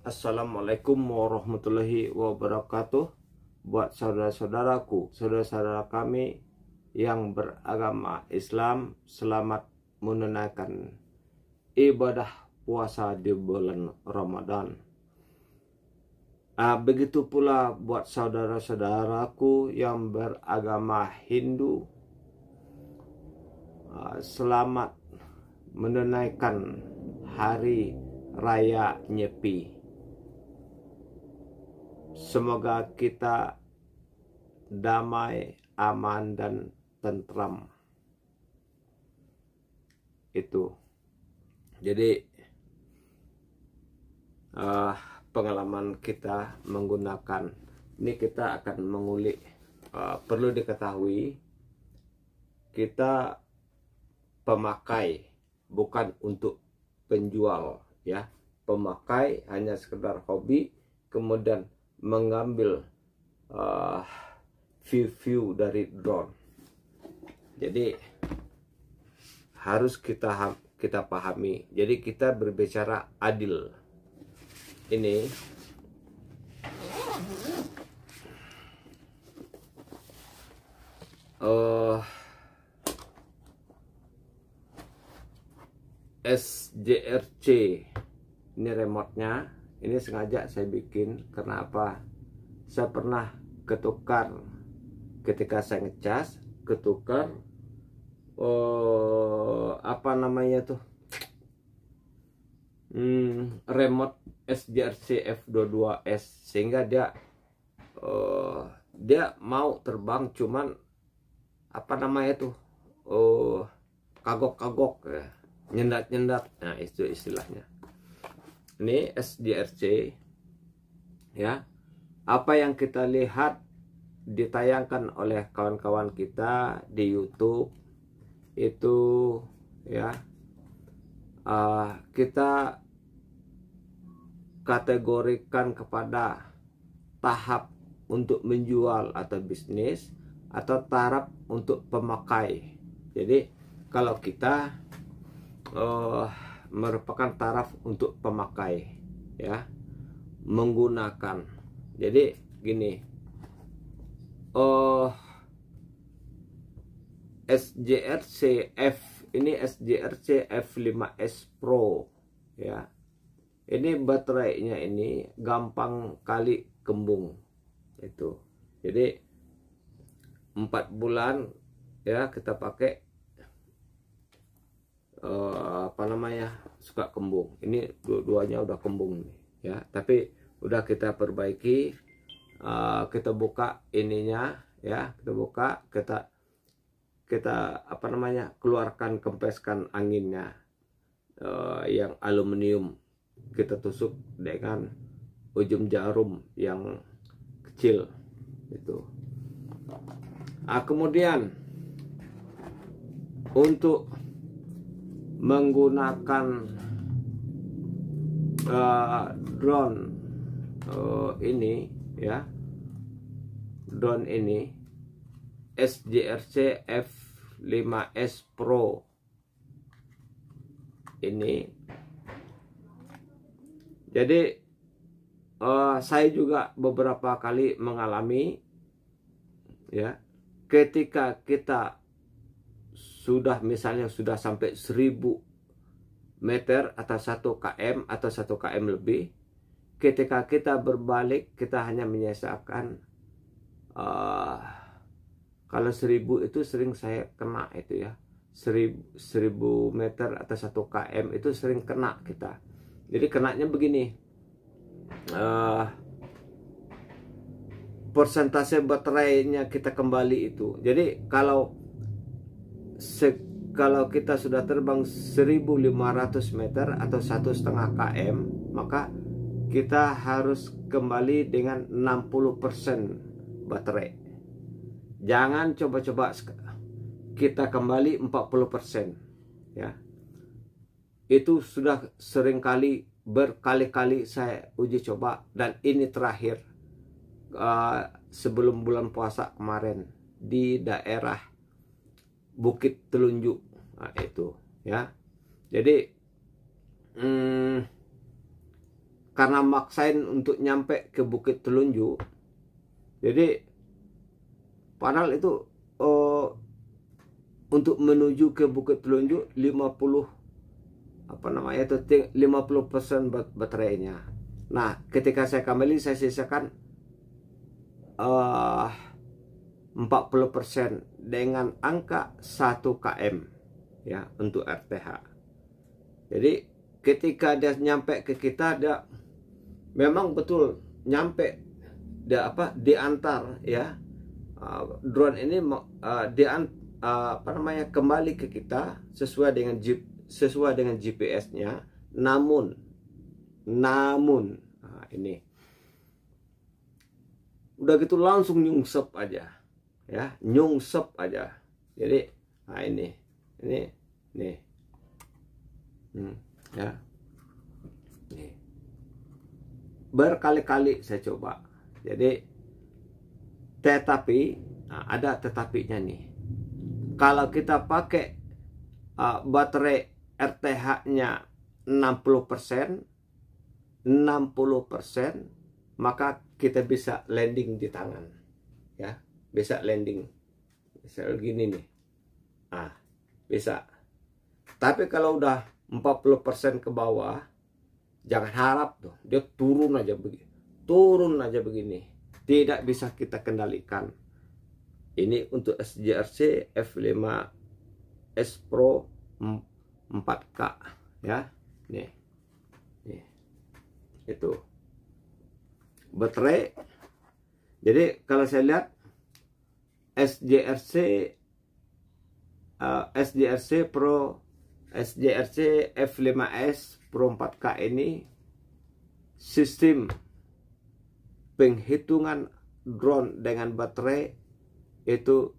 Assalamualaikum warahmatullahi wabarakatuh. Buat saudara-saudaraku, saudara-saudara kami yang beragama Islam, selamat menunaikan ibadah puasa di bulan Ramadan. Begitu pula buat saudara-saudaraku yang beragama Hindu, selamat menunaikan hari raya Nyepi. Semoga kita damai, aman, dan tentram. Itu. Jadi pengalaman kita menggunakan ini, kita akan mengulik. Perlu diketahui, kita pemakai, bukan untuk penjual, ya. Pemakai hanya sekedar hobi, kemudian mengambil view dari drone. Jadi harus kita pahami. Jadi kita berbicara adil. Ini SJRC, ini remote-nya. Ini sengaja saya bikin karena apa? Saya pernah ketukar ketika saya ngecas, ketukar apa namanya tuh, remote SJRC F22S, sehingga dia mau terbang, cuman apa namanya tuh, kagok-kagok ya, nyendat-nyendat. Nah, itu istilahnya. Ini SJRC, ya. Apa yang kita lihat ditayangkan oleh kawan-kawan kita di YouTube itu, ya, kita kategorikan kepada tahap untuk menjual atau bisnis, atau taraf untuk pemakai. Jadi kalau kita merupakan taraf untuk pemakai, ya, menggunakan. Jadi gini, SJRC F, ini SJRC F5S Pro, ya. Ini baterainya ini gampang kali kembung itu. Jadi 4 bulan, ya, kita pakai apa namanya, suka kembung. Ini dua-duanya udah kembung nih, ya, tapi udah kita perbaiki. Kita buka ininya, ya, kita buka, kita apa namanya, keluarkan, kempeskan anginnya, yang aluminium, kita tusuk dengan ujung jarum yang kecil itu. Kemudian untuk menggunakan drone ini, ya, drone ini SJRC F5S Pro ini. Jadi saya juga beberapa kali mengalami, ya, ketika kita sudah misalnya sudah sampai 1000 meter atau 1 km atau 1 km lebih, ketika kita berbalik, kita hanya menyisakan kalau 1000 itu sering saya kena itu, ya, 1000 meter atau 1 km itu sering kena kita. Jadi kenanya begini, persentase baterainya kita kembali itu. Jadi kalau kita sudah terbang 1500 meter atau 1,5 km, maka kita harus kembali dengan 60% baterai. Jangan coba-coba kita kembali 40%, ya. Itu sudah berkali-kali saya uji coba, dan ini terakhir sebelum bulan puasa kemarin di daerah Bukit Telunjuk. Nah, itu, ya. Jadi karena maksain untuk nyampe ke Bukit Telunjuk. Jadi padahal itu untuk menuju ke Bukit Telunjuk 50% baterainya. Nah, ketika saya kembali saya sisakan 40% dengan angka 1 km ya untuk RTH. Jadi ketika dia nyampe ke kita, dia memang betul nyampe, dia diantar ya, drone ini kembali ke kita sesuai dengan GPS-nya. Namun ini udah gitu langsung nyungsep aja ya, nyungsep aja. Jadi ini ya, nih berkali-kali saya coba. Jadi tetapi ada tetapinya nih. Kalau kita pakai baterai RTH-nya 60%, maka kita bisa landing di tangan ya, bisa landing misal gini nih, bisa. Tapi kalau udah 40% ke bawah, jangan harap tuh dia turun aja begini, tidak bisa kita kendalikan. Ini untuk SGRC F5S Pro 4K ya. Nih itu baterai. Jadi kalau saya lihat SGRC F5S Pro 4K ini sistem penghitungan drone dengan baterai itu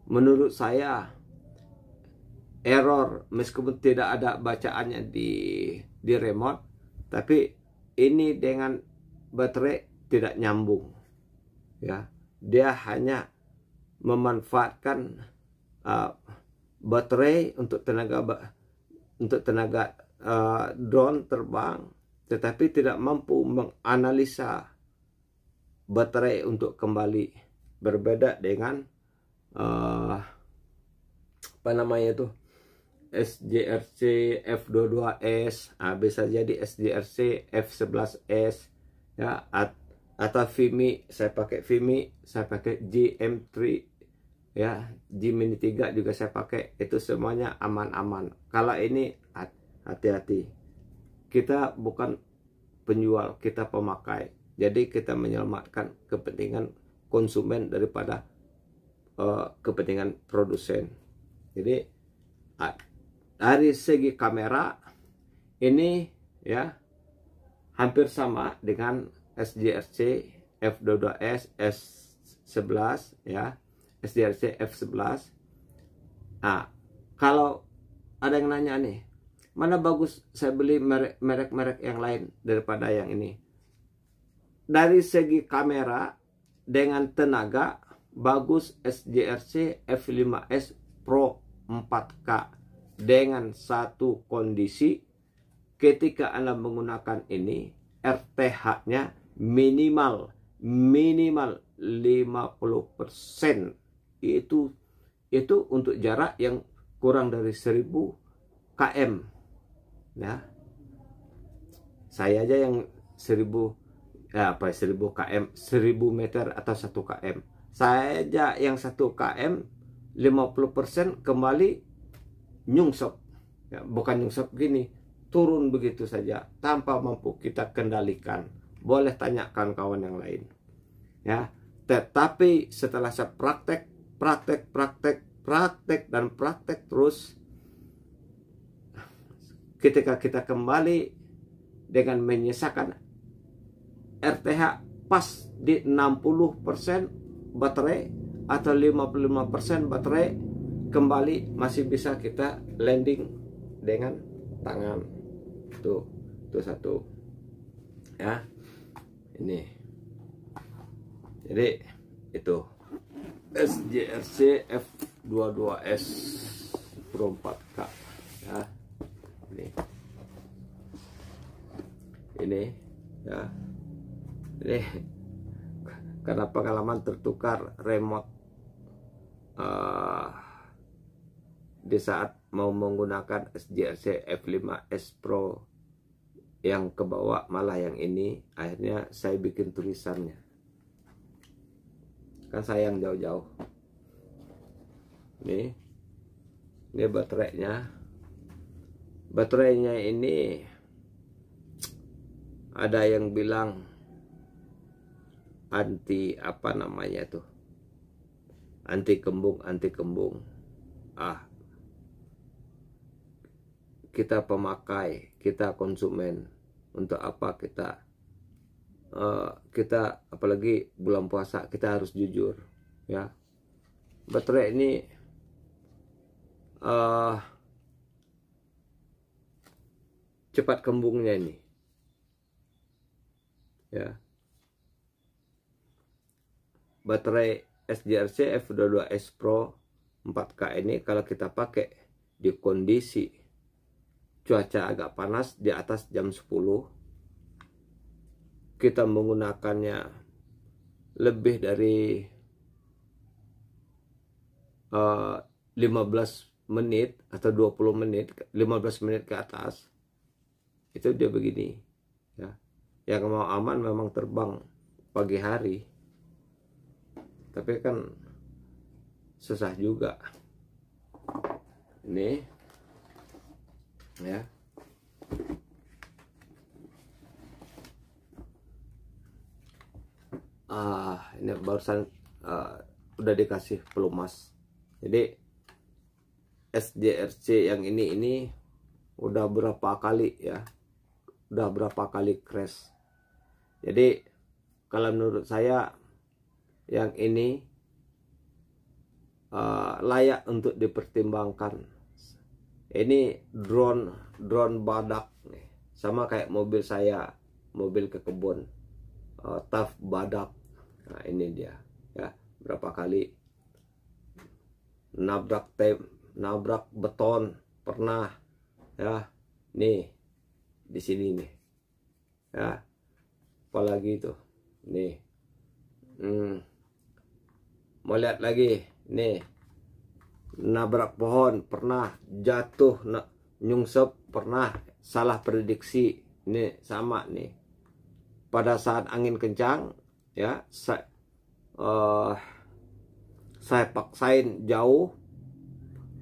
menurut saya error, meskipun tidak ada bacaannya di remote, tapi ini dengan baterai tidak nyambung ya. Dia hanya memanfaatkan baterai untuk tenaga drone terbang, tetapi tidak mampu menganalisa baterai untuk kembali. Berbeda dengan SGRC F22S, bisa jadi SGRC F11S ya, atau Vimi. Saya pakai Vimi, saya pakai GM3 ya, Gemini 3 juga saya pakai. Itu semuanya aman-aman. Kalau ini hati-hati, kita bukan penjual, kita pemakai. Jadi kita menyelamatkan kepentingan konsumen daripada kepentingan produsen. Jadi dari segi kamera ini ya hampir sama dengan SGRC F22S S11 ya, SGRC F11. Kalau ada yang nanya nih, mana bagus saya beli merek-merek yang lain daripada yang ini? Dari segi kamera dengan tenaga bagus SGRC F5S Pro 4K, dengan satu kondisi, ketika Anda menggunakan ini RTH-nya minimal 50%. Itu untuk jarak yang kurang dari 1000 km ya. Saya aja yang 1000 km, 1000 meter atau 1 km. Saya aja yang 1 km 50% kembali nyungsep ya, bukan nyungsep gini, turun begitu saja tanpa mampu kita kendalikan. Boleh tanyakan kawan yang lain ya. Tetapi setelah saya praktek terus, ketika kita kembali dengan menyisakan RTH pas di 60% baterai atau 55% baterai, kembali masih bisa kita landing dengan tangan. Tuh satu ya, ini. Jadi itu SGRC F22S Pro 4K ya. ini ya. Ini karena pengalaman tertukar remote di saat mau menggunakan SJRC F5S Pro yang ke bawah malah yang ini, akhirnya saya bikin tulisannya, kan sayang jauh-jauh. Ini baterainya ini ada yang bilang anti apa namanya tuh, anti kembung. Kita pemakai, kita konsumen, untuk apa kita apalagi bulan puasa, kita harus jujur ya. Baterai ini cepat kembungnya ini ya. Baterai SJRC F22S Pro 4K ini kalau kita pakai di kondisi cuaca agak panas di atas jam 10, kita menggunakannya lebih dari 15 menit atau 20 menit, 15 menit ke atas, itu dia begini ya. Yang mau aman memang terbang pagi hari, tapi kan susah juga ini ya. Ini barusan udah dikasih pelumas. Jadi SJRC yang ini udah berapa kali ya, udah berapa kali crash. Jadi kalau menurut saya yang ini layak untuk dipertimbangkan. Ini drone badak nih, sama kayak mobil saya, mobil ke kebun, TAF badak. Nah ini dia ya, berapa kali nabrak beton pernah ya. Nih di sini nih ya, apalagi itu nih. Mau lihat lagi nih, nabrak pohon pernah, jatuh nyungsep pernah, salah prediksi nih, sama nih pada saat angin kencang ya. Saya paksain jauh,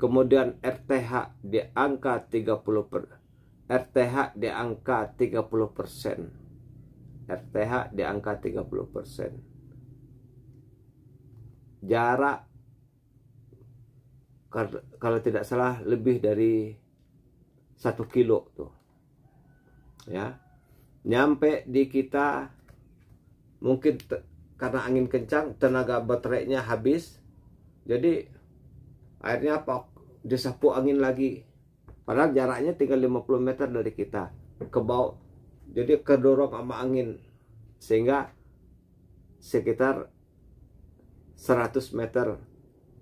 kemudian RTH di angka 30%, RTH di angka 30%, RTH di angka 30%. Jarak kalau tidak salah lebih dari 1 kilo tuh ya. Nyampe di kita mungkin karena angin kencang, tenaga baterainya habis, jadi akhirnya apa, disapu angin lagi, padahal jaraknya tinggal 50 meter dari kita ke bawah. Jadi kedorong sama angin sehingga sekitar 100 meter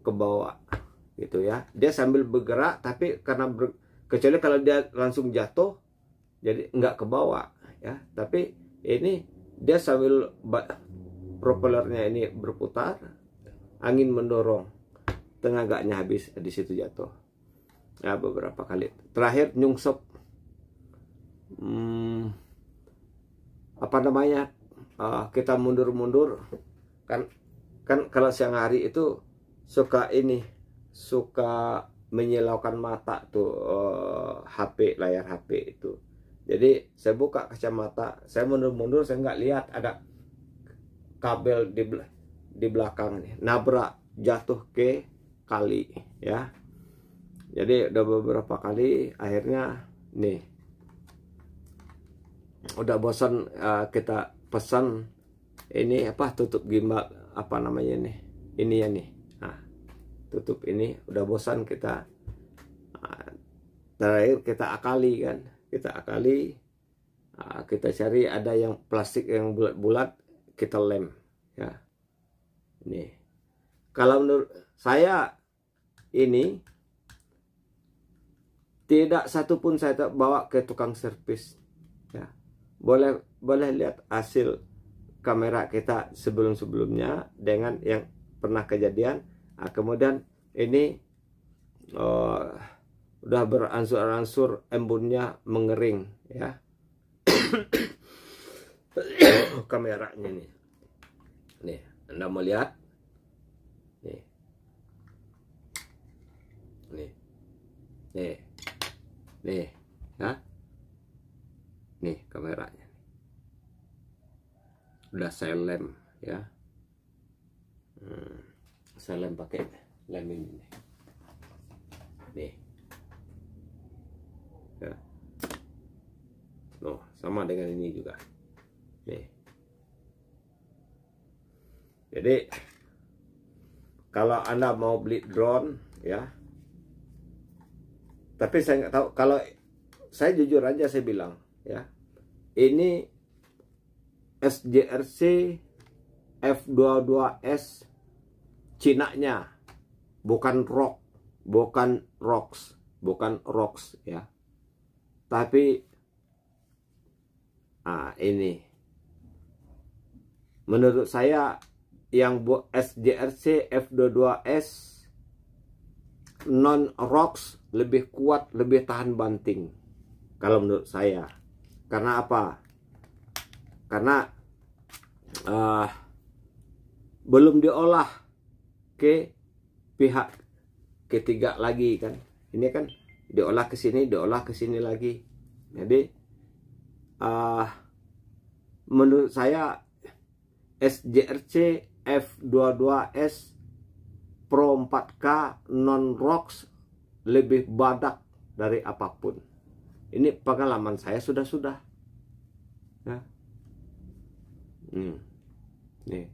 ke bawah gitu ya. Dia sambil bergerak, tapi karena kecuali kalau dia langsung jatuh, jadi nggak ke bawah ya. Tapi ini dia sambil propellernya ini berputar, angin mendorong, tenaganya habis, di situ jatuh ya beberapa kali. Terakhir nyungsep apa namanya, kita mundur-mundur kan kalau siang hari itu suka menyilaukan mata tuh, HP, layar HP itu. Jadi saya buka kacamata, saya mundur-mundur, saya nggak lihat ada kabel di belakang nih, nabrak, jatuh ke kali ya. Jadi udah beberapa kali, akhirnya nih udah bosan, kita pesan ini apa, tutup gimbal apa namanya nih, ini ya nih. Nah, tutup ini udah bosan kita. Terakhir kita akali kan, kita cari ada yang plastik yang bulat-bulat, kita lem ya. Ini kalau menurut saya ini tidak satupun saya bawa ke tukang servis ya. boleh lihat hasil kamera kita sebelum-sebelumnya dengan yang pernah kejadian. Nah, kemudian ini udah beransur-ansur embunnya mengering ya. Kameranya nih Anda mau lihat nih ya, nih kameranya udah saya lem ya. Saya lem pakai lem ini nih ya. Sama dengan ini juga nih. Jadi kalau Anda mau beli drone ya, tapi saya nggak tahu, kalau saya jujur aja saya bilang ya, ini SJRC F22S Cina-nya, bukan ROX ya. Tapi ini menurut saya yang buat SJRC F22S non ROX lebih kuat, lebih tahan banting kalau menurut saya. Karena apa? Karena belum diolah ke pihak ketiga lagi kan. Ini kan diolah ke sini, diolah ke sini lagi. Jadi menurut saya SJRC F22S Pro 4K non ROX lebih badak dari apapun. Ini pengalaman saya sudah ya. Nih.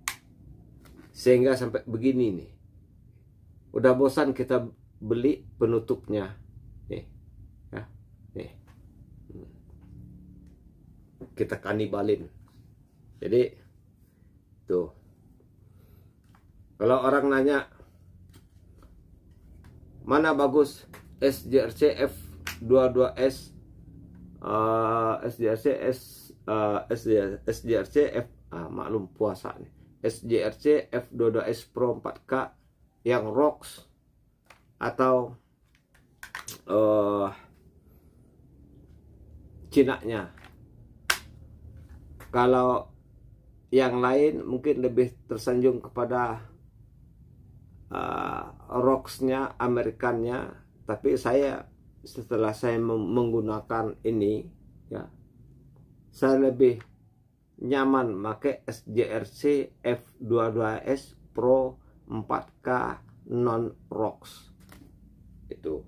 Sehingga sampai begini nih. Udah bosan kita beli penutupnya. Nih. Ya. Nih. Kita kanibalin. Jadi tuh. Kalau orang nanya mana bagus SJRC F22S SJRC F maklum puasa nih. SJRC F22S Pro 4K yang ROX atau Cina-nya. Kalau yang lain mungkin lebih tersanjung kepada ROX-nya, Amerikannya. Tapi saya setelah saya menggunakan ini ya, saya lebih nyaman pakai SJRC F22S Pro 4K non ROX. Itu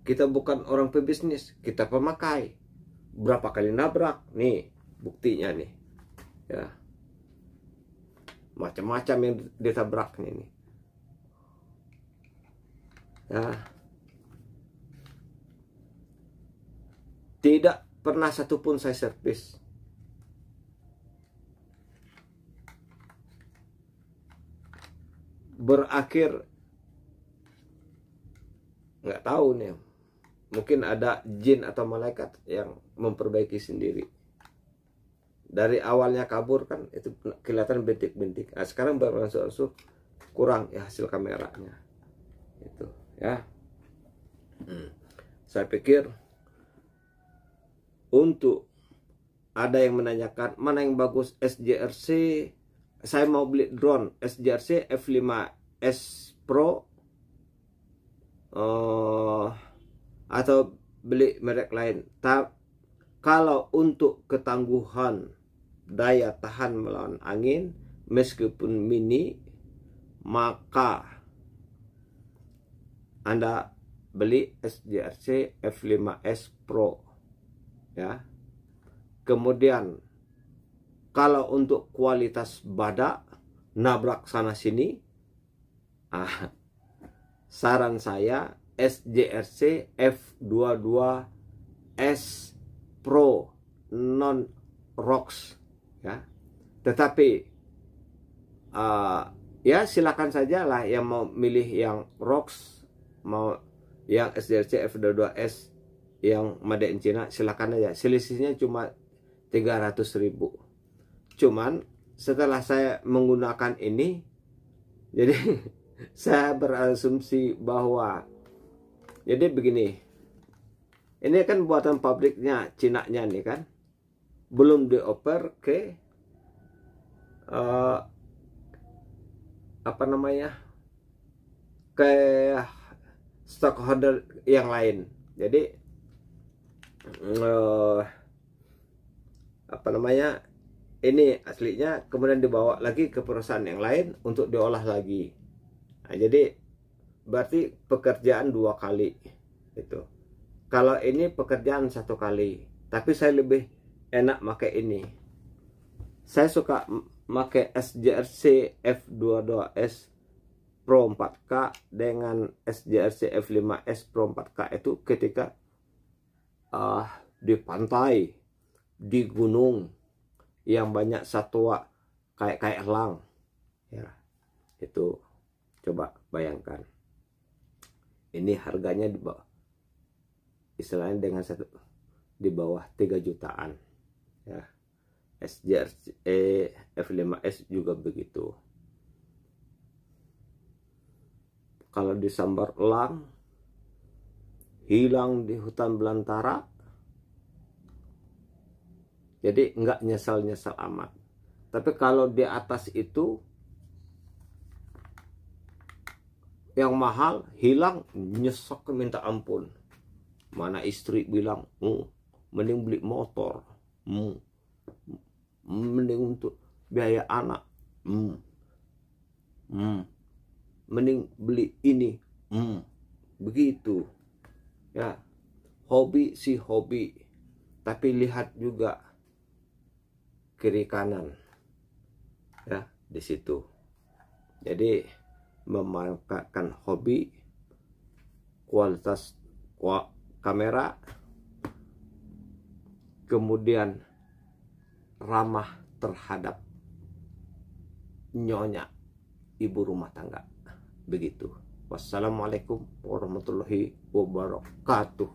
kita bukan orang pebisnis, kita pemakai. Berapa kali nabrak nih buktinya nih ya, macam-macam yang ditabrak nih ya. Tidak pernah satupun saya servis. Berakhir nggak tahu nih, mungkin ada jin atau malaikat yang memperbaiki sendiri. Dari awalnya kabur kan itu kelihatan bintik-bintik. Nah, sekarang berangsur-angsur kurang ya hasil kameranya itu ya. Saya pikir untuk ada yang menanyakan mana yang bagus SJRC, saya mau beli drone SJRC F5S Pro atau beli merek lain. Kalau untuk ketangguhan, daya tahan melawan angin, meskipun mini, maka Anda beli SJRC F5S Pro ya. Kemudian kalau untuk kualitas badak, nabrak sana sini, saran saya SJRC F22S Pro non ROX ya. Tetapi ya silakan saja lah yang mau milih yang ROX, mau yang SJRC F22S yang made in China, silakan aja. Selisihnya cuma 300.000. Cuman setelah saya menggunakan ini, jadi saya berasumsi bahwa, jadi begini, ini kan buatan pabriknya, Cina-nya nih kan, belum dioper ke apa namanya, ke stockholder yang lain. Jadi apa namanya, ini aslinya kemudian dibawa lagi ke perusahaan yang lain untuk diolah lagi. Nah, jadi berarti pekerjaan 2 kali itu. Kalau ini pekerjaan 1 kali, tapi saya lebih enak pakai ini. Saya suka pakai SJRC F22S Pro 4K dengan SJRC F5S Pro 4K itu ketika di pantai, di gunung yang banyak satwa kayak elang, ya. Itu coba bayangkan, ini harganya di bawah, istilahnya dengan di bawah 3 jutaan, ya. SJRC F5S juga begitu. Kalau disambar elang, hilang di hutan belantara, jadi nggak nyesal-nyesal amat. Tapi kalau di atas itu yang mahal, hilang, nyesek minta ampun. Mana istri bilang, mending beli motor, mending untuk biaya anak, mending beli ini, begitu, ya. Hobi sih hobi, tapi lihat juga kiri kanan, ya, di situ. Jadi memanfaatkan hobi, kualitas kamera, kemudian ramah terhadap nyonya ibu rumah tangga, begitu. Wassalamualaikum warahmatullahi wabarakatuh.